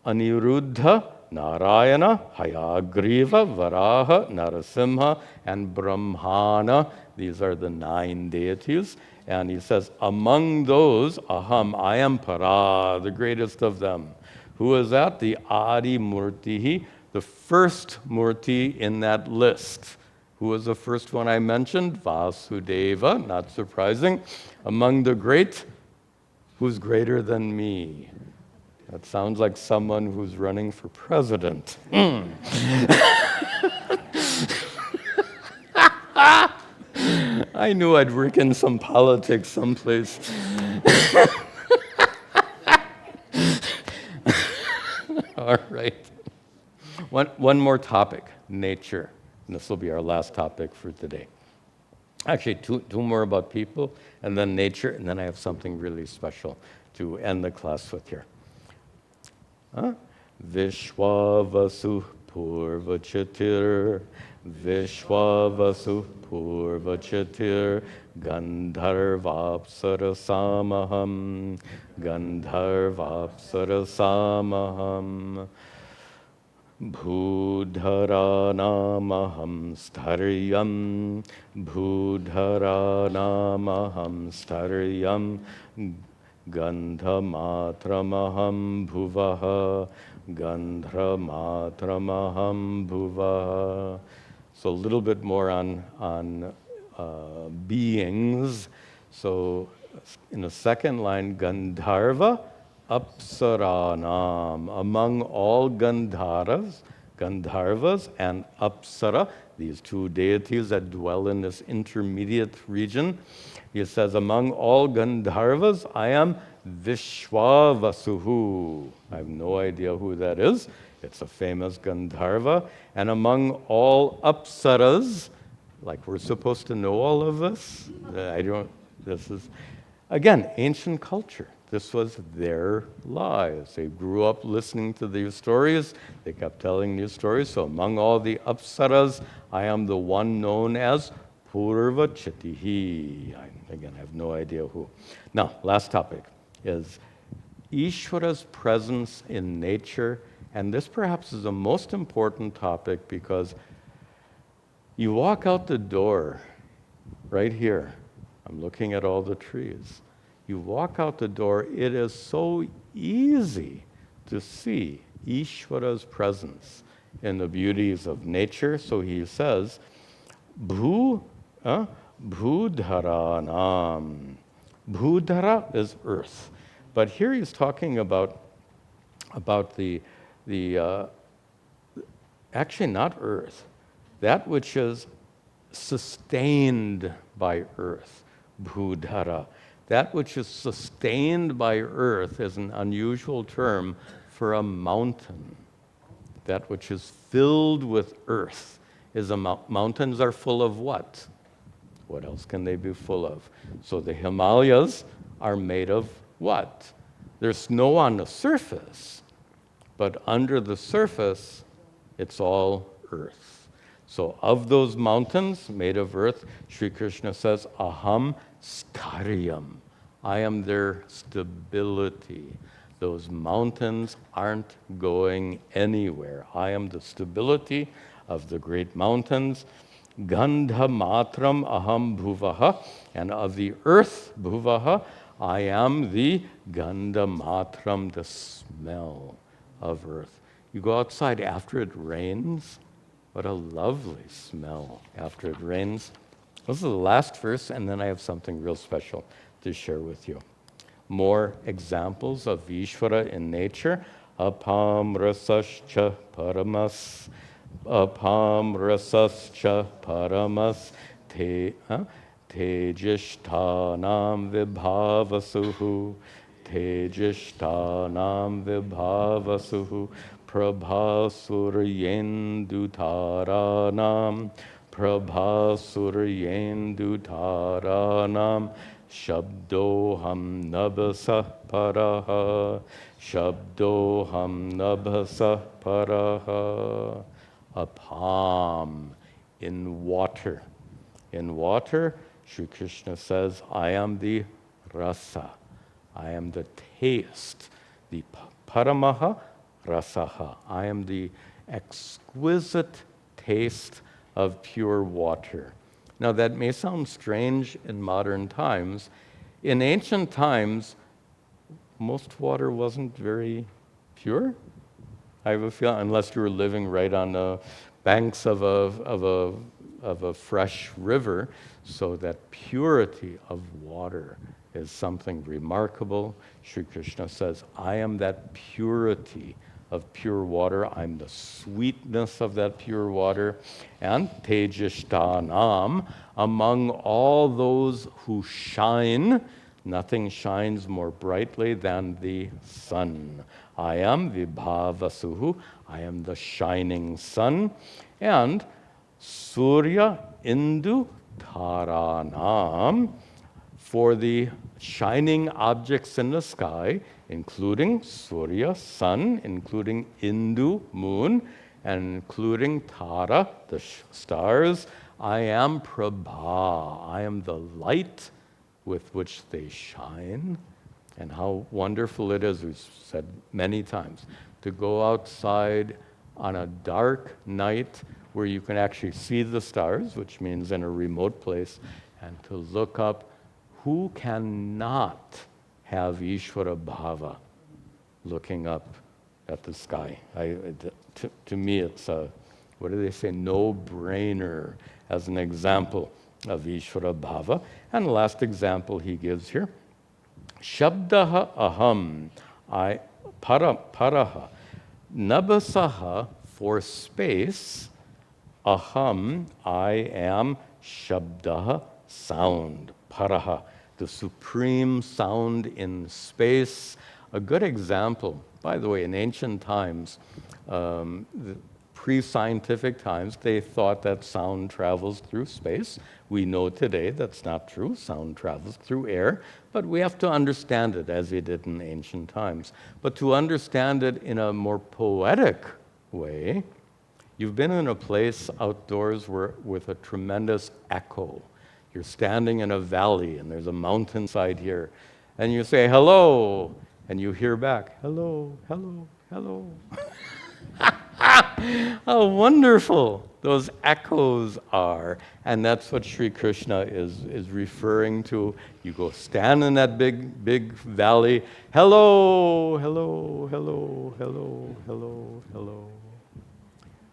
Aniruddha, Narayana, Hayagriva, Varaha, Narasimha, and Brahmana. These are the 9 deities. And he says, among those, aham, I am para, the greatest of them. Who is that? The Adi Murtihi, the first Murti in that list. Who was the first one I mentioned? Vasudeva, not surprising. Among the great, who's greater than me? That sounds like someone who's running for president. I knew I'd work in some politics someplace. All right. One more topic, nature. And this will be our last topic for today. Actually, two more about people, and then nature, and then I have something really special to end the class with here. Vishwavasu Purvachatir, Vishwavasu Purvachatir, Gandharvapsarasamaham, Gandharvapsarasamaham, Bhudharanamaham staryam, Bhudharanamaham staryam, Gandhamatramaham bhuvaha, Gandhamatramaham bhuvaha. So a little bit more on beings. So in the second line, Gandharva Apsaranam. Among all Gandharvas and Apsara, these 2 deities that dwell in this intermediate region, he says, among all Gandharvas, I am Vishwavasuhu. I have no idea who that is. It's a famous Gandharva. And among all Apsaras, like we're supposed to know all of this? This is, again, ancient culture. This was their lives. They grew up listening to these stories. They kept telling these stories. So among all the Apsaras, I am the one known as Purvachitihi. Again, I have no idea who. Now, last topic is Ishvara's presence in nature. And this perhaps is the most important topic because You walk out the door right here. I'm looking at all the trees. You walk out the door, it is so easy to see Ishvara's presence in the beauties of nature. So he says, Bhudharanam. Bhudhara is earth. But here he's talking about the actually not earth, that which is sustained by earth, Bhudhara. That which is sustained by earth is an unusual term for a mountain. That which is filled with earth is a mountains are full of what? What else can they be full of? So the Himalayas are made of what? There's snow on the surface, but under the surface, it's all earth. So of those mountains made of earth, Sri Krishna says, Aham Staryam. I am their stability. Those mountains aren't going anywhere. I am the stability of the great mountains. Gandha matram aham bhuvaha. And of the earth, bhuvaha, I am the gandha matram, the smell of earth. You go outside after it rains, what a lovely smell after it rains. This is the last verse, and then I have something real special to share with you. More examples of Ishvara in nature. Apam rasascha paramas. Apam rasascha paramas. Tejishtanam vibhavasuhu. Tejishtanam vibhavasuhu. Prabhasuryendu Prabhasuryendu Shabdoham nabhasa paraha. Shabdoham nabhasa paraha. Apam, in water. In water, Sri Krishna says, I am the rasa. I am the taste. The paramaha rasaha. I am the exquisite taste of pure water. Now that may sound strange in modern times. In ancient times, most water wasn't very pure. I have a feeling, unless you were living right on the banks of a fresh river, so that purity of water is something remarkable. Sri Krishna says, I am that purity of pure water. I'm the sweetness of that pure water. And Tejishtanam, among all those who shine, nothing shines more brightly than the sun. I am Vibhavasuhu, I am the shining sun. And Surya Indu Taranam, for the shining objects in the sky, including Surya, sun, including Indu, moon, and including Tara, the stars. I am Prabha. I am the light with which they shine. And how wonderful it is, we've said many times, to go outside on a dark night where you can actually see the stars, which means in a remote place, and to look up. Who cannot have Ishvara Bhava looking up at the sky? To me, it's a, what do they say, no-brainer as an example of Ishvara Bhava. And the last example he gives here, Shabdaha aham, paraha, nabasaha, for space, aham, I am Shabdaha, sound, paraha, the supreme sound in space. A good example, by the way, in ancient times, pre-scientific times, they thought that sound travels through space. We know today that's not true. Sound travels through air, but we have to understand it as we did in ancient times. But to understand it in a more poetic way, you've been in a place outdoors with a tremendous echo. You're standing in a valley and there's a mountainside here, and you say, hello, and you hear back, hello, hello, hello. How wonderful. those echoes are. And that's what Sri Krishna is referring to. You go stand in that big valley. Hello, hello, hello, hello, hello, hello.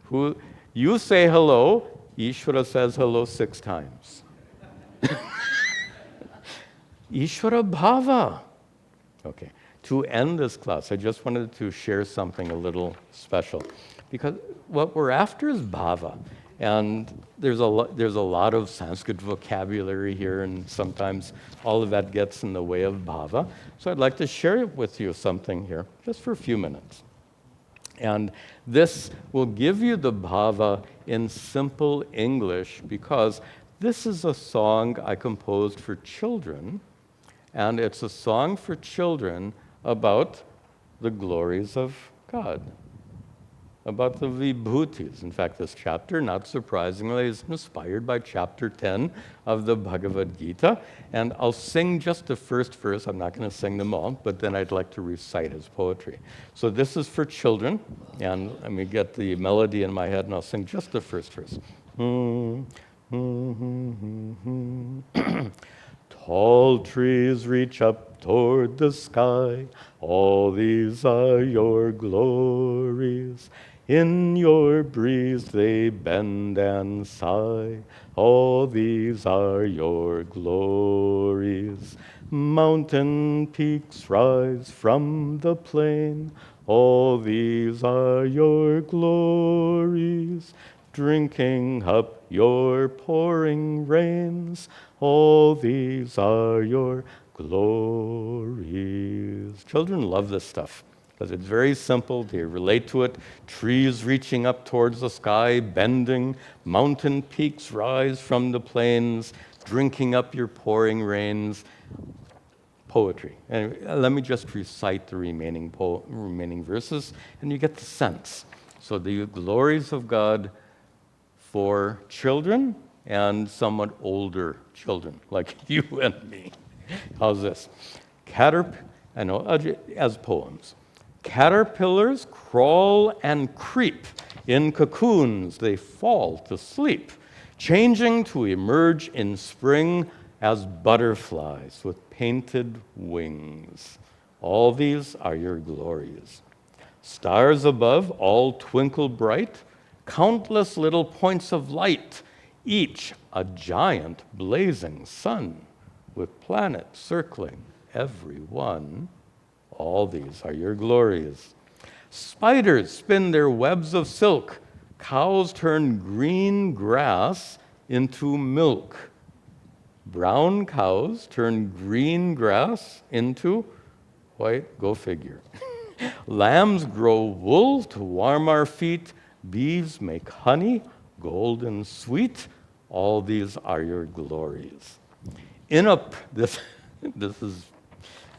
Who you say hello, Ishvara says hello 6 times. Ishvara Bhava. Okay, to end this class, I just wanted to share something a little special. Because what we're after is bhava. And there's a lot of Sanskrit vocabulary here, and sometimes all of that gets in the way of bhava. So I'd like to share with you something here, just for a few minutes. And this will give you the bhava in simple English, because this is a song I composed for children, and it's a song for children about the glories of God, about the vibhutis. In fact, this chapter, not surprisingly, is inspired by chapter 10 of the Bhagavad Gita. And I'll sing just the first verse. I'm not going to sing them all, but then I'd like to recite his poetry. So this is for children, and let me get the melody in my head, and I'll sing just the first verse. Tall trees reach up toward the sky, all these are your glories. In your breeze they bend and sigh, all these are your glories. Mountain peaks rise from the plain, all these are your glories. Drinking up your pouring rains, all these are your glories. Children love this stuff because it's very simple. They relate to it. Trees reaching up towards the sky, bending. Mountain peaks rise from the plains, drinking up your pouring rains. Poetry. And let me just recite the remaining verses, and you get the sense. So the glories of God for children and somewhat older children, like you and me. How's this? As poems. Caterpillars crawl and creep. In cocoons they fall to sleep, changing to emerge in spring as butterflies with painted wings. All these are your glories. Stars above all twinkle bright, countless little points of light, each a giant blazing sun, with planets circling every one. All these are your glories. Spiders spin their webs of silk, cows turn green grass into milk. Brown cows turn green grass into white, go figure. Lambs grow wool to warm our feet, bees make honey, golden sweet. All these are your glories. This is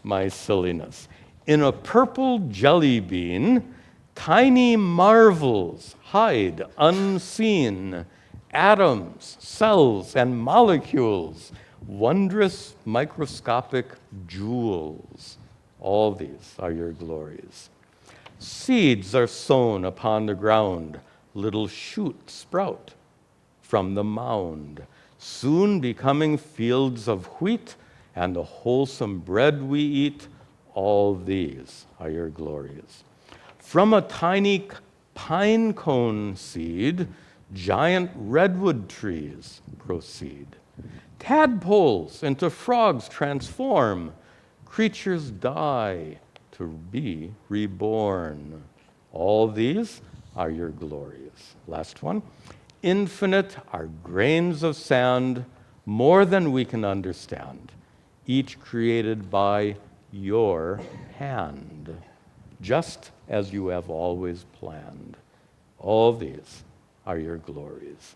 my silliness. In a purple jelly bean, tiny marvels hide unseen. Atoms, cells, and molecules, wondrous microscopic jewels. All these are your glories. Seeds are sown upon the ground, little shoots sprout from the mound, soon becoming fields of wheat and the wholesome bread we eat. All these are your glories. From a tiny pine cone seed, giant redwood trees proceed. Tadpoles into frogs transform. Creatures die to be reborn. All these are your glories. Last one. Infinite are grains of sand, more than we can understand, each created by your hand, just as you have always planned. All these are your glories.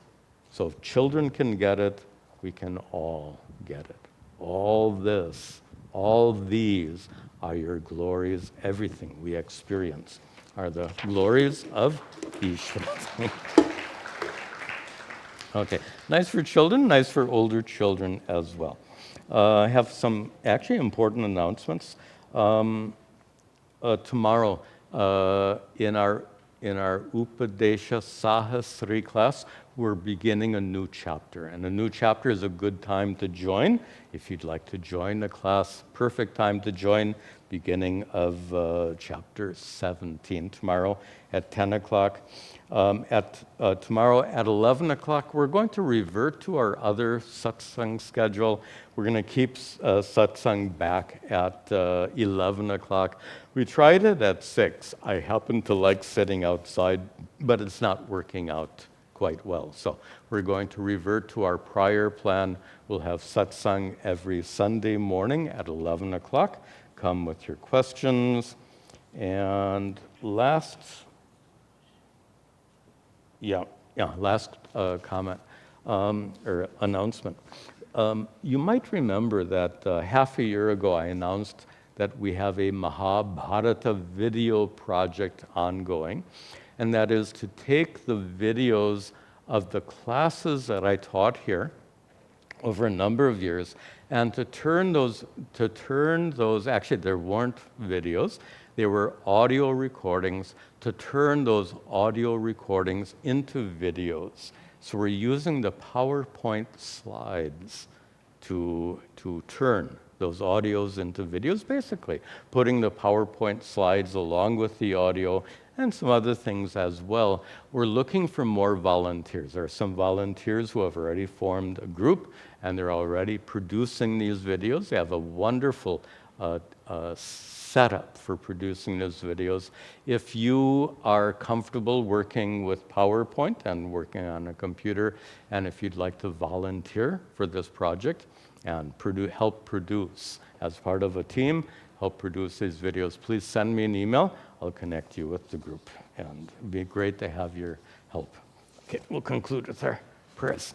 So if children can get it, we can all get it. All this, all these are your glories. Everything we experience are the glories of Ishvara. Okay, nice for children, nice for older children as well. I have some actually important announcements. Tomorrow, in our in our Upadesha Sahasri class, we're beginning a new chapter. And a new chapter is a good time to join. If you'd like to join the class, perfect time to join, beginning of chapter 17 tomorrow at 10 o'clock. Tomorrow at 11 o'clock, we're going to revert to our other satsang schedule. We're going to keep satsang back at 11 o'clock. We tried it at 6. I happen to like sitting outside, but it's not working out quite well. So we're going to revert to our prior plan. We'll have satsang every Sunday morning at 11 o'clock. Come with your questions. And last comment or announcement. You might remember that half a year ago I announced that we have a Mahabharata video project ongoing, and that is to take the videos of the classes that I taught here over a number of years and to turn those, actually there weren't videos, they were audio recordings, to turn those audio recordings into videos. So we're using the PowerPoint slides to turn those audios into videos, basically putting the PowerPoint slides along with the audio and some other things as well. We're looking for more volunteers. There are some volunteers who have already formed a group and they're already producing these videos. They have a wonderful setup for producing those videos. If you are comfortable working with PowerPoint and working on a computer, and if you'd like to volunteer for this project and help produce as part of a team, help produce these videos, please send me an email. I'll connect you with the group, and it'd be great to have your help. Okay, we'll conclude with our prayers.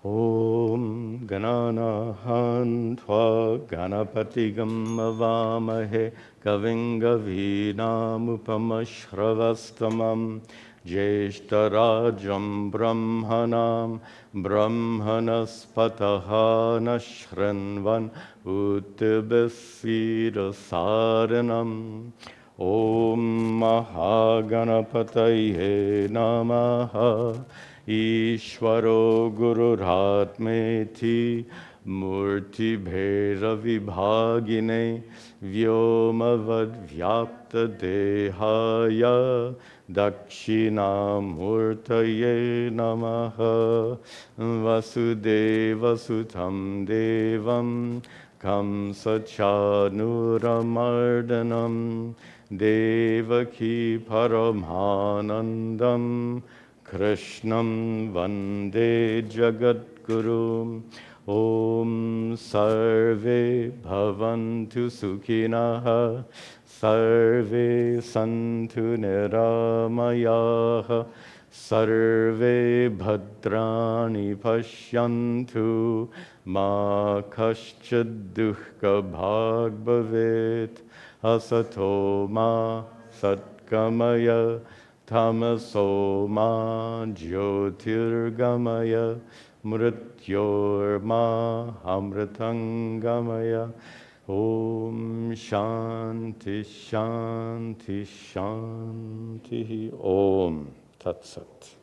Om Gananahan Tva Ganapatigam Avamahe Kaving Gavinam Upamashravastamam Jeshtarajam Brahmanam Brahmanaspataha Nashranvan Uttibasvira Saranam Om Mahaganapataye Namaha Ishvaro Gururatmeti Murti Bheda Vibhagine Vyomavad Vyapta Dehaya Dakshina Murtaye Namaha Vasudeva Sutam Devam Kamsa Chanuramardanam Devaki Paramanandam Krishnam Vande Jagadguru. Om Sarve Bhavantu Sukhinaha Sarve Santu Niramayaha Sarve Bhadrani Pashyantu Ma Kaschid Dukkha Bhag Bhavet Asato Ma Satkamaya Tamaso ma jyotirgamaya mrityor ma amritangamaya. Om Shanti Shanti Shanti. Om Tat Sat.